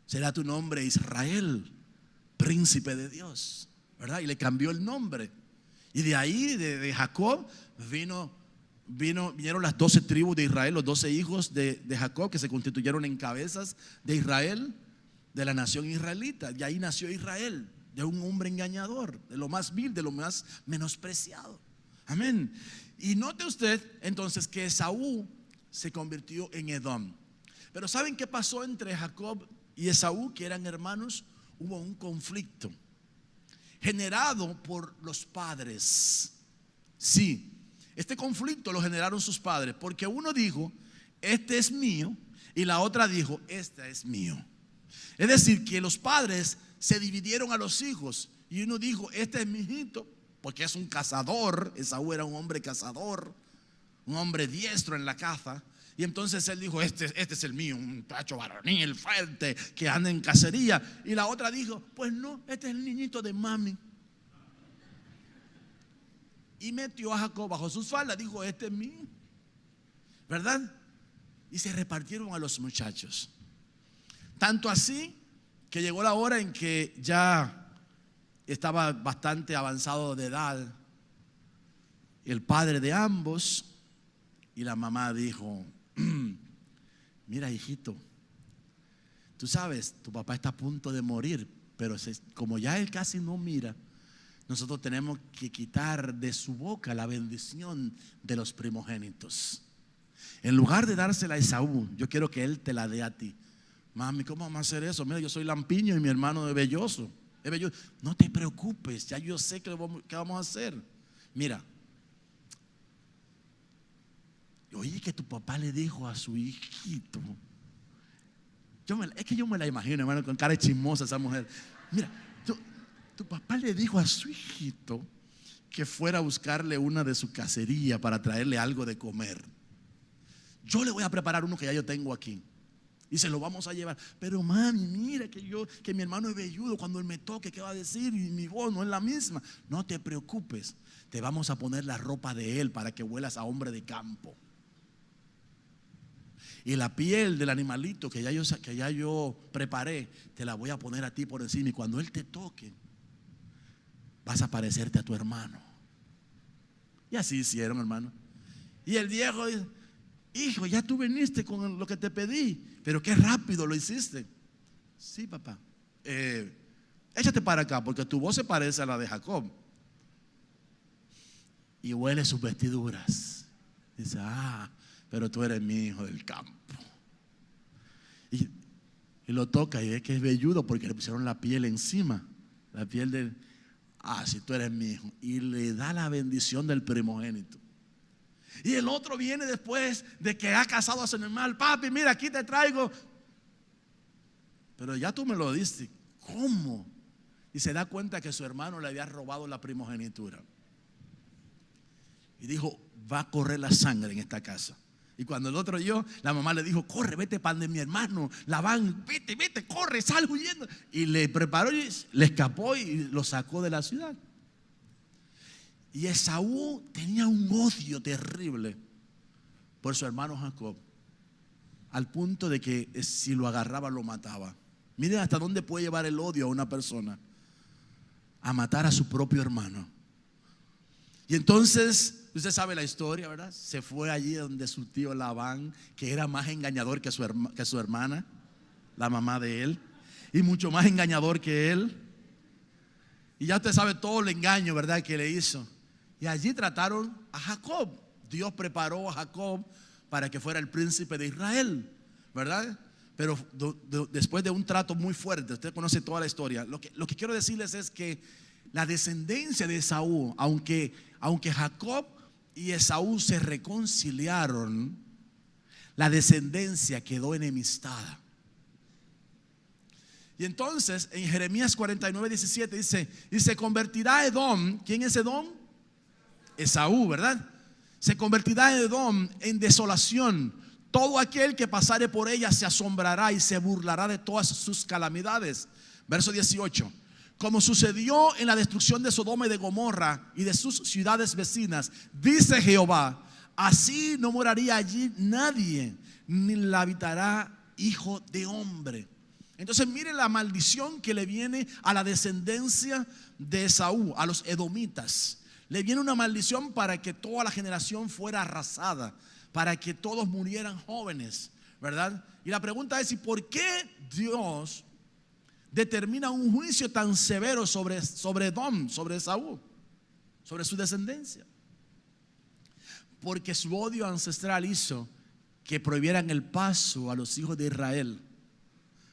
Será tu nombre Israel, príncipe de Dios, ¿verdad? Y le cambió el nombre. Y de ahí, de Jacob, vinieron las 12 tribus de Israel, los 12 hijos de Jacob, que se constituyeron en cabezas de Israel, de la nación israelita. De ahí nació Israel, de un hombre engañador, de lo más vil, de lo más menospreciado. Amén. Y note usted entonces que Esaú se convirtió en Edom. Pero ¿saben qué pasó entre Jacob y Esaú, que eran hermanos? Hubo un conflicto generado por los padres. Sí, este conflicto lo generaron sus padres, porque uno dijo: este es mío, y la otra dijo: este es mío. Es decir, que los padres se dividieron a los hijos, y uno dijo: este es mi hijito, porque es un cazador. Esaú era un hombre cazador, un hombre diestro en la caza. Y entonces él dijo: este es el mío, un muchacho varonil, fuerte, que anda en cacería. Y la otra dijo: pues no, este es el niñito de mami. Y metió a Jacob bajo sus faldas, dijo: este es mío, ¿verdad? Y se repartieron a los muchachos. Tanto así que llegó la hora en que ya estaba bastante avanzado de edad el padre de ambos, y la mamá dijo: mira, hijito, tú sabes, tu papá está a punto de morir, pero como ya él casi no mira, nosotros tenemos que quitar de su boca la bendición de los primogénitos. En lugar de dársela a Esaú, yo quiero que él te la dé a ti. Mami, ¿cómo vamos a hacer eso? Mira, yo soy lampiño y mi hermano es velloso. No te preocupes, ya yo sé qué vamos a hacer. Mira, oye, que tu papá le dijo a su hijito. Es que yo me la imagino, hermano, con cara chismosa esa mujer. Mira, tu papá le dijo a su hijito que fuera a buscarle una de su cacería para traerle algo de comer. Yo le voy a preparar uno que ya yo tengo aquí. y se lo vamos a llevar. Pero mami, mira que mi hermano es velludo, cuando él me toque, ¿qué va a decir? Y mi voz no es la misma. No te preocupes, te vamos a poner la ropa de él para que huelas a hombre de campo. Y la piel del animalito que ya yo preparé, te la voy a poner a ti por encima. Y cuando él te toque, vas a parecerte a tu hermano. Y así hicieron, hermano. Y el viejo dice: hijo, ya tú viniste con lo que te pedí, pero qué rápido lo hiciste. Sí, papá. Échate para acá, porque tu voz se parece a la de Jacob. Y huele sus vestiduras. Dice: pero tú eres mi hijo del campo. Y lo toca y ve que es velludo porque le pusieron la piel encima. La piel del... si tú eres mi hijo. Y le da la bendición del primogénito. Y el otro viene después de que ha casado a su animal: papi, mira, aquí te traigo. Pero ya tú me lo diste. ¿Cómo? Y se da cuenta que su hermano le había robado la primogenitura. Y dijo: va a correr la sangre en esta casa. Y cuando el otro oyó, la mamá le dijo: corre, vete pan de mi hermano Labán, vete, corre, sal huyendo. Y le preparó y le escapó y lo sacó de la ciudad. Y Esaú tenía un odio terrible por su hermano Jacob, al punto de que si lo agarraba lo mataba. Miren hasta dónde puede llevar el odio a una persona: a matar a su propio hermano. Y entonces, usted sabe la historia, ¿verdad? Se fue allí donde su tío Labán, que era más engañador que su hermana, la mamá de él, y mucho más engañador que él. Y ya usted sabe todo el engaño, ¿verdad?, que le hizo. Y allí trataron a Jacob. Dios preparó a Jacob para que fuera el príncipe de Israel, ¿verdad? Pero después de un trato muy fuerte, usted conoce toda la historia. Lo que quiero decirles es que la descendencia de Esaú, aunque Jacob y Esaú se reconciliaron, la descendencia quedó enemistada. Y entonces en Jeremías 49:17 dice: y se convertirá Edom. ¿Quién es Edom? Esaú, ¿verdad? Se convertirá Edom en desolación. Todo aquel que pasare por ella se asombrará y se burlará de todas sus calamidades. Verso 18: como sucedió en la destrucción de Sodoma y de Gomorra y de sus ciudades vecinas, dice Jehová, así no moraría allí nadie, ni la habitará hijo de hombre. Entonces mire la maldición que le viene a la descendencia de Esaú, a los edomitas. Le viene una maldición para que toda la generación fuera arrasada, para que todos murieran jóvenes, ¿verdad? Y la pregunta es: ¿y por qué Dios determina un juicio tan severo sobre Edom, sobre Esaú, sobre su descendencia? Porque su odio ancestral hizo que prohibieran el paso a los hijos de Israel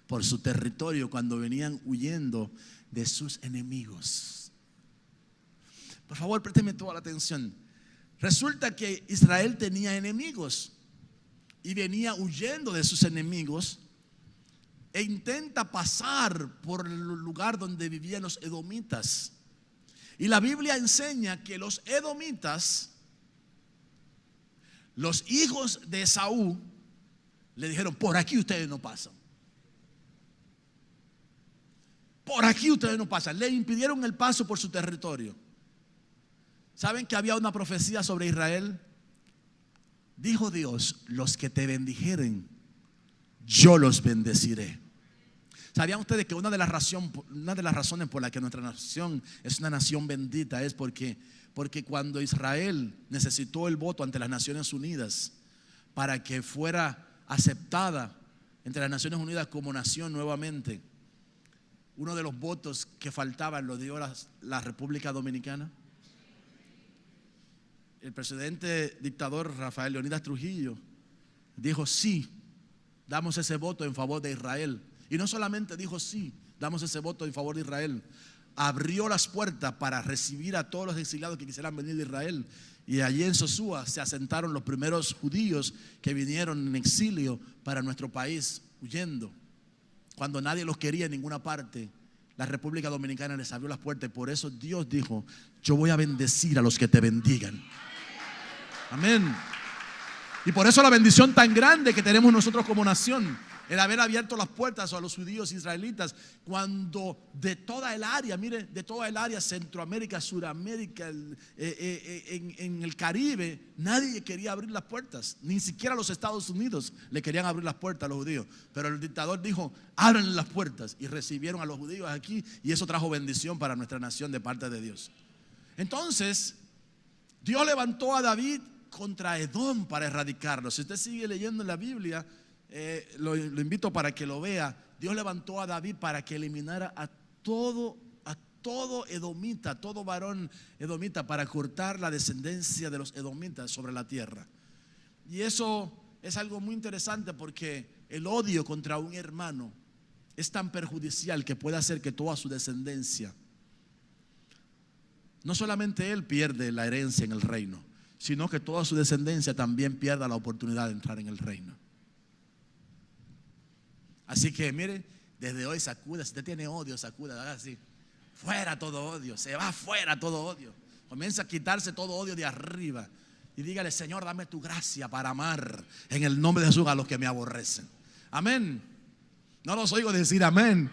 por su territorio cuando venían huyendo de sus enemigos. Por favor, présteme toda la atención. Resulta que Israel tenía enemigos y venía huyendo de sus enemigos e intenta pasar por el lugar donde vivían los edomitas. Y la Biblia enseña que los edomitas, los hijos de Esaú, le dijeron: por aquí ustedes no pasan. Por aquí ustedes no pasan. Le impidieron el paso por su territorio. ¿Saben que había una profecía sobre Israel? Dijo Dios: los que te bendijeren, yo los bendeciré. ¿Sabían ustedes que una de las razones por las que nuestra nación es una nación bendita es porque cuando Israel necesitó el voto ante las Naciones Unidas para que fuera aceptada entre las Naciones Unidas como nación nuevamente, uno de los votos que faltaban lo dio la República Dominicana? El presidente dictador Rafael Leonidas Trujillo dijo: sí, damos ese voto en favor de Israel. Y no solamente dijo: sí, damos ese voto en favor de Israel, abrió las puertas para recibir a todos los exiliados que quisieran venir de Israel. Y allí en Sosúa se asentaron los primeros judíos que vinieron en exilio para nuestro país, huyendo. Cuando nadie los quería en ninguna parte, la República Dominicana les abrió las puertas. Y por eso Dios dijo: yo voy a bendecir a los que te bendigan. Amén. Y por eso la bendición tan grande que tenemos nosotros como nación, el haber abierto las puertas a los judíos israelitas, cuando de toda el área, mire, de toda el área, Centroamérica, Suramérica, en el Caribe, nadie quería abrir las puertas, ni siquiera los Estados Unidos le querían abrir las puertas a los judíos. Pero el dictador dijo: abran las puertas, y recibieron a los judíos aquí, y eso trajo bendición para nuestra nación de parte de Dios. Entonces, Dios levantó a David contra Edom para erradicarlo. Si usted sigue leyendo en la Biblia, lo invito para que lo vea. Dios levantó a David para que eliminara a todo edomita, a todo varón edomita, para cortar la descendencia de los edomitas sobre la tierra. Y eso es algo muy interesante, porque el odio contra un hermano es tan perjudicial que puede hacer que toda su descendencia, no solamente él pierde la herencia en el reino, sino que toda su descendencia también pierda la oportunidad de entrar en el reino. Así que mire, desde hoy sacuda. Si usted tiene odio, sacuda, haga así: fuera todo odio, se va fuera todo odio. Comienza a quitarse todo odio de arriba y dígale: Señor, dame tu gracia para amar en el nombre de Jesús a los que me aborrecen. Amén. No los oigo decir amén.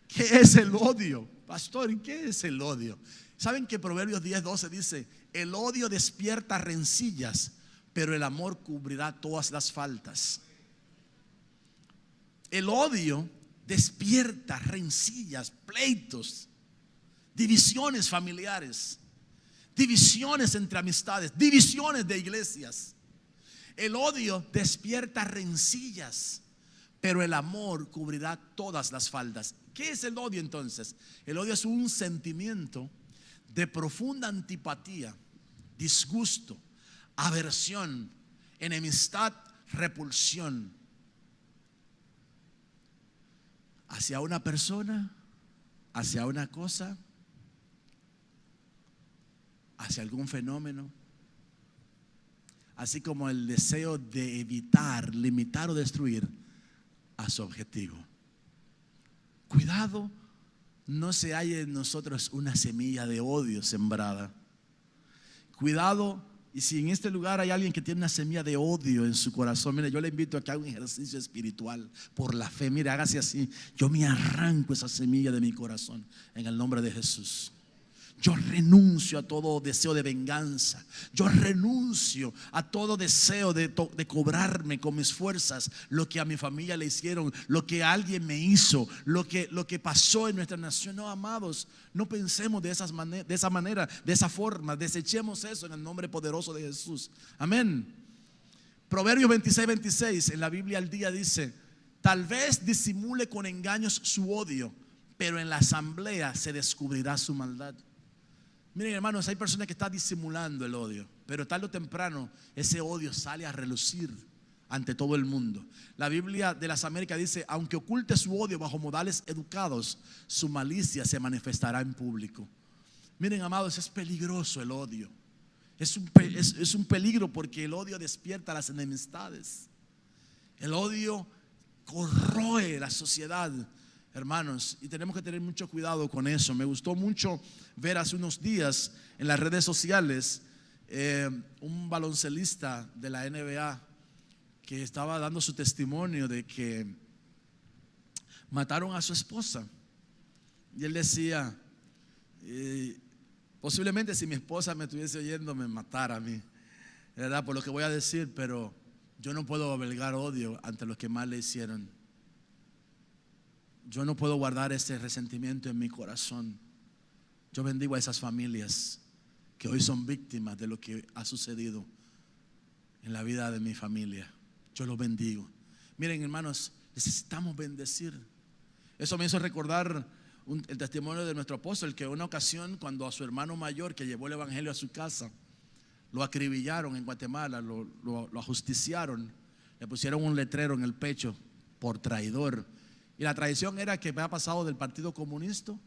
¿Qué es el odio? Pastor, ¿qué es el odio? ¿Saben que Proverbios 10:12 dice: el odio despierta rencillas, pero el amor cubrirá todas las faltas? El odio despierta rencillas, pleitos, divisiones familiares, divisiones entre amistades, divisiones de iglesias. El odio despierta rencillas, pero el amor cubrirá todas las faltas. ¿Qué es el odio entonces? El odio es un sentimiento de profunda antipatía, disgusto, aversión, enemistad, repulsión hacia una persona, hacia una cosa, hacia algún fenómeno, así como el deseo de evitar, limitar o destruir a su objetivo. Cuidado, no se haya en nosotros una semilla de odio sembrada. Cuidado, y si en este lugar hay alguien que tiene una semilla de odio en su corazón, mire, yo le invito a que haga un ejercicio espiritual por la fe. Mire, hágase así: yo me arranco esa semilla de mi corazón en el nombre de Jesús. Yo renuncio a todo deseo de venganza. Yo renuncio a todo deseo de cobrarme con mis fuerzas lo que a mi familia le hicieron, lo que alguien me hizo, lo que pasó en nuestra nación. No, amados, no pensemos de esa manera, de esa forma. Desechemos eso en el nombre poderoso de Jesús. Amén. Proverbios 26:26 en la Biblia al día dice: tal vez disimule con engaños su odio, pero en la asamblea se descubrirá su maldad. Miren, hermanos, hay personas que están disimulando el odio, pero tarde o temprano ese odio sale a relucir ante todo el mundo. La Biblia de las Américas dice: aunque oculte su odio bajo modales educados, su malicia se manifestará en público. Miren, amados, es peligroso el odio. Es un peligro, porque el odio despierta las enemistades. El odio corroe la sociedad, hermanos, y tenemos que tener mucho cuidado con eso. Me gustó mucho ver hace unos días en las redes sociales un baloncelista de la NBA que estaba dando su testimonio de que mataron a su esposa. Y él decía: posiblemente si mi esposa me estuviese oyendo me matara a mí, ¿verdad?, por lo que voy a decir, pero yo no puedo albergar odio ante los que mal le hicieron. Yo no puedo guardar ese resentimiento en mi corazón. Yo bendigo a esas familias que hoy son víctimas de lo que ha sucedido en la vida de mi familia. Yo los bendigo. Miren, hermanos, necesitamos bendecir. Eso me hizo recordar el testimonio de nuestro apóstol, que una ocasión, cuando a su hermano mayor, que llevó el evangelio a su casa, lo acribillaron en Guatemala, lo ajusticiaron, le pusieron un letrero en el pecho: por traidor. Y la traición era que había pasado del partido comunista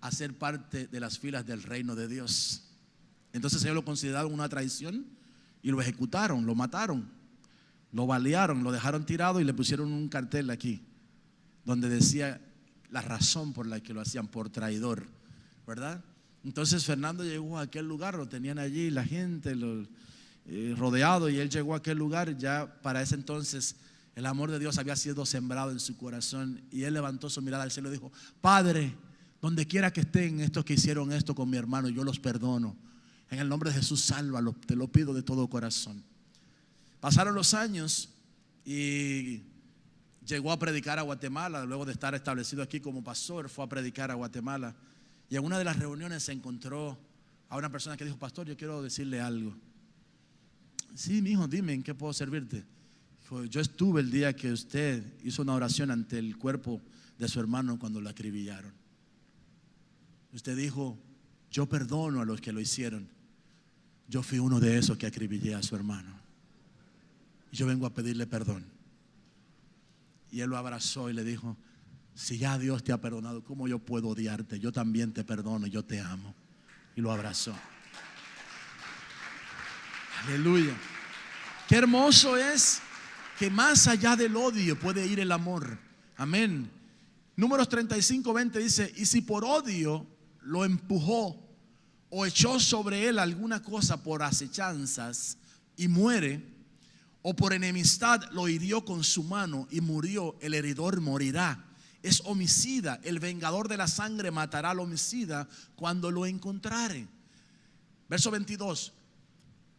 a ser parte de las filas del reino de Dios. Entonces ellos lo consideraron una traición y lo ejecutaron, lo mataron, lo balearon, lo dejaron tirado y le pusieron un cartel aquí donde decía la razón por la que lo hacían: por traidor, ¿verdad? Entonces Fernando llegó a aquel lugar, lo tenían allí la gente rodeado, y él llegó a aquel lugar. Ya para ese entonces el amor de Dios había sido sembrado en su corazón, y él levantó su mirada al cielo y dijo: Padre, donde quiera que estén estos que hicieron esto con mi hermano, yo los perdono. En el nombre de Jesús, sálvalo, te lo pido de todo corazón. Pasaron los años y llegó a predicar a Guatemala. Luego de estar establecido aquí como pastor, fue a predicar a Guatemala. Y en una de las reuniones se encontró a una persona que dijo: pastor, yo quiero decirle algo. Sí, mi hijo, dime, ¿en qué puedo servirte? Dijo: yo estuve el día que usted hizo una oración ante el cuerpo de su hermano cuando lo acribillaron. Usted dijo: yo perdono a los que lo hicieron. Yo fui uno de esos que acribillé a su hermano, y yo vengo a pedirle perdón. Y él lo abrazó y le dijo: si ya Dios te ha perdonado, ¿cómo yo puedo odiarte? Yo también te perdono, yo te amo. Y lo abrazó. Aleluya. Qué hermoso es que más allá del odio puede ir el amor. Amén. Números 35:20 dice: y si por odio lo empujó o echó sobre él alguna cosa por acechanzas y muere, o por enemistad lo hirió con su mano y murió, el heridor morirá. Es homicida, el vengador de la sangre matará al homicida cuando lo encontrare. Verso 22.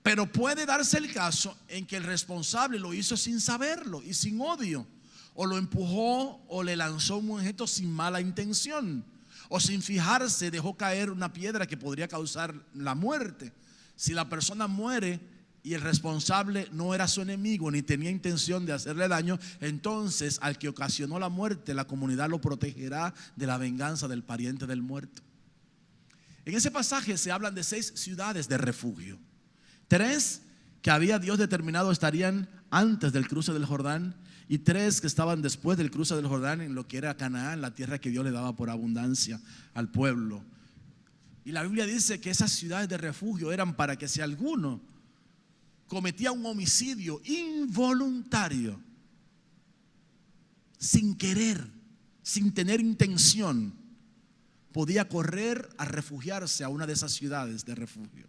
Pero puede darse el caso en que el responsable lo hizo sin saberlo y sin odio, o lo empujó o le lanzó un objeto sin mala intención, o sin fijarse dejó caer una piedra que podría causar la muerte. Si la persona muere y el responsable no era su enemigo ni tenía intención de hacerle daño, entonces al que ocasionó la muerte, la comunidad lo protegerá de la venganza del pariente del muerto. En ese pasaje se hablan de 6 ciudades de refugio. 3 que había Dios determinado estarían antes del cruce del Jordán, y 3 que estaban después del cruce del Jordán, en lo que era Canaán, la tierra que Dios le daba por abundancia al pueblo. Y la Biblia dice que esas ciudades de refugio eran para que si alguno cometía un homicidio involuntario, sin querer, sin tener intención, podía correr a refugiarse a una de esas ciudades de refugio,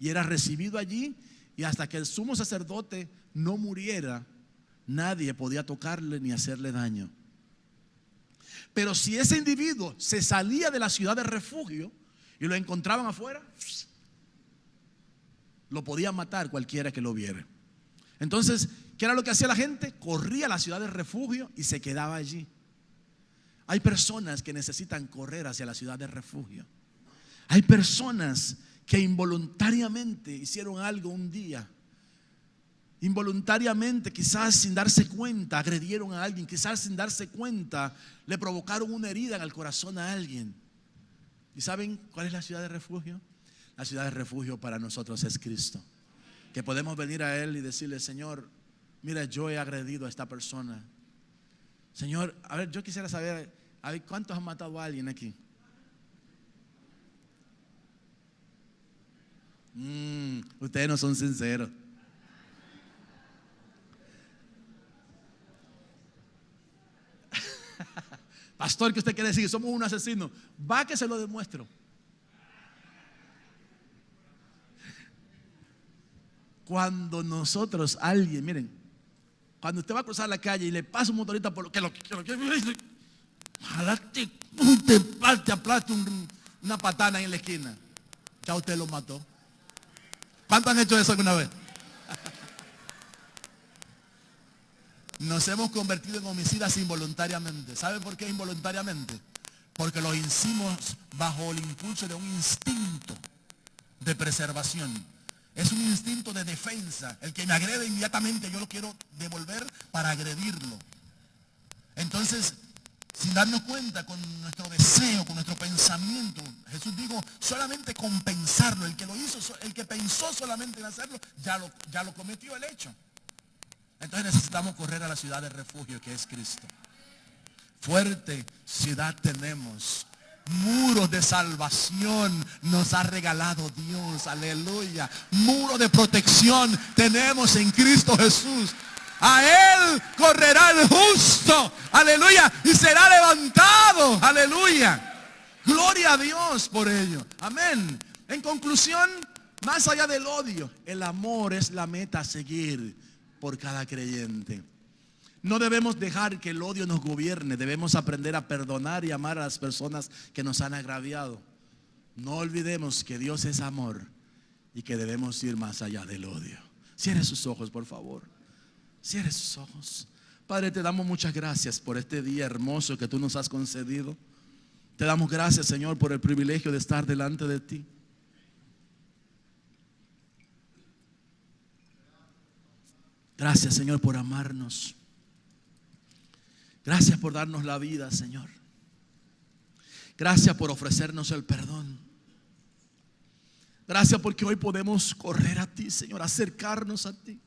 y era recibido allí, y hasta que el sumo sacerdote no muriera, nadie podía tocarle ni hacerle daño. Pero si ese individuo se salía de la ciudad de refugio y lo encontraban afuera, lo podía matar cualquiera que lo viera. Entonces, ¿qué era lo que hacía la gente? Corría a la ciudad de refugio y se quedaba allí. Hay personas que necesitan correr hacia la ciudad de refugio. Hay personas que involuntariamente hicieron algo un día. Involuntariamente, quizás sin darse cuenta, agredieron a alguien. Quizás sin darse cuenta, le provocaron una herida en el corazón a alguien. ¿Y saben cuál es la ciudad de refugio? La ciudad de refugio para nosotros es Cristo. Que podemos venir a Él y decirle: Señor, mira, yo he agredido a esta persona. Señor, a ver, yo quisiera saber, ¿cuántos han matado a alguien aquí? Ustedes no son sinceros. Pastor, ¿qué usted quiere decir? Somos un asesino. Va que se lo demuestro. Cuando nosotros, alguien, miren, cuando usted va a cruzar la calle y le pasa un motorista por lo que ojalá te aplaste una patana ahí en la esquina, ya usted lo mató. ¿Cuántos han hecho eso alguna vez? Nos hemos convertido en homicidas involuntariamente. ¿Sabe por qué involuntariamente? Porque lo hicimos bajo el impulso de un instinto de preservación. Es un instinto de defensa. El que me agrede inmediatamente, yo lo quiero devolver para agredirlo. Entonces, sin darnos cuenta, con nuestro deseo, con nuestro pensamiento, Jesús dijo: solamente compensarlo. El que lo hizo, el que pensó solamente en hacerlo, ya lo cometió el hecho. Entonces necesitamos correr a la ciudad de refugio, que es Cristo. Fuerte ciudad tenemos. Muros de salvación nos ha regalado Dios. Aleluya. Muro de protección tenemos en Cristo Jesús. A Él correrá el justo. Aleluya. Y será levantado. Aleluya. Gloria a Dios por ello. Amén. En conclusión, más allá del odio, el amor es la meta a seguir por cada creyente. No debemos dejar que el odio nos gobierne. Debemos aprender a perdonar y amar a las personas que nos han agraviado. No olvidemos que Dios es amor y que debemos ir más allá del odio. Cierre sus ojos, por favor. Cierre sus ojos. Padre, te damos muchas gracias por este día hermoso que tú nos has concedido. Te damos gracias, Señor, por el privilegio de estar delante de ti. Gracias, Señor, por amarnos. Gracias por darnos la vida, Señor. Gracias por ofrecernos el perdón. Gracias porque hoy podemos correr a ti, Señor, acercarnos a ti.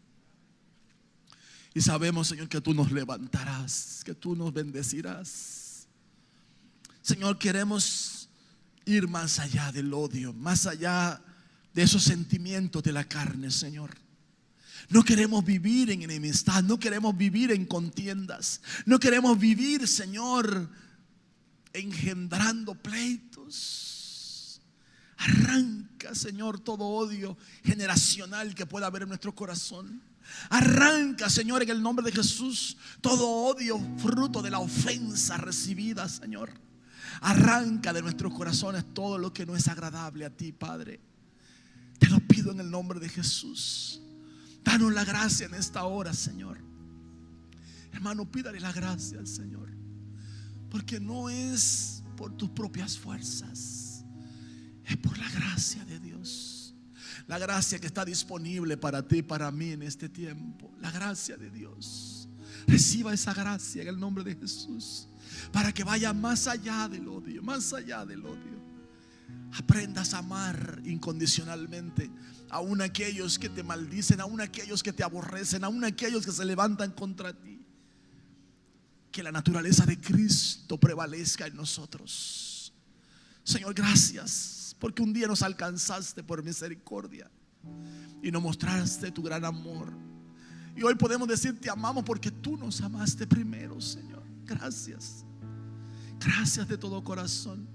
Y sabemos, Señor, que tú nos levantarás, que tú nos bendecirás. Señor, queremos ir más allá del odio, más allá de esos sentimientos de la carne, Señor. No queremos vivir en enemistad, no queremos vivir en contiendas, no queremos vivir, Señor, engendrando pleitos. Arranca, Señor, todo odio generacional que pueda haber en nuestro corazón. Arranca, Señor, en el nombre de Jesús, todo odio fruto de la ofensa recibida, Señor. Arranca de nuestros corazones todo lo que no es agradable a ti, Padre. Te lo pido en el nombre de Jesús. Danos la gracia en esta hora, Señor. Hermano, pídale la gracia al Señor, porque no es por tus propias fuerzas, es por la gracia de Dios. La gracia que está disponible para ti y para mí en este tiempo. La gracia de Dios. Reciba esa gracia en el nombre de Jesús, para que vaya más allá del odio, más allá del odio. Aprendas a amar incondicionalmente aún aquellos que te maldicen, aún aquellos que te aborrecen, aún aquellos que se levantan contra ti. Que la naturaleza de Cristo prevalezca en nosotros. Señor, gracias porque un día nos alcanzaste por misericordia y nos mostraste tu gran amor. Y hoy podemos decir te amamos porque tú nos amaste primero, Señor. Gracias. Gracias de todo corazón.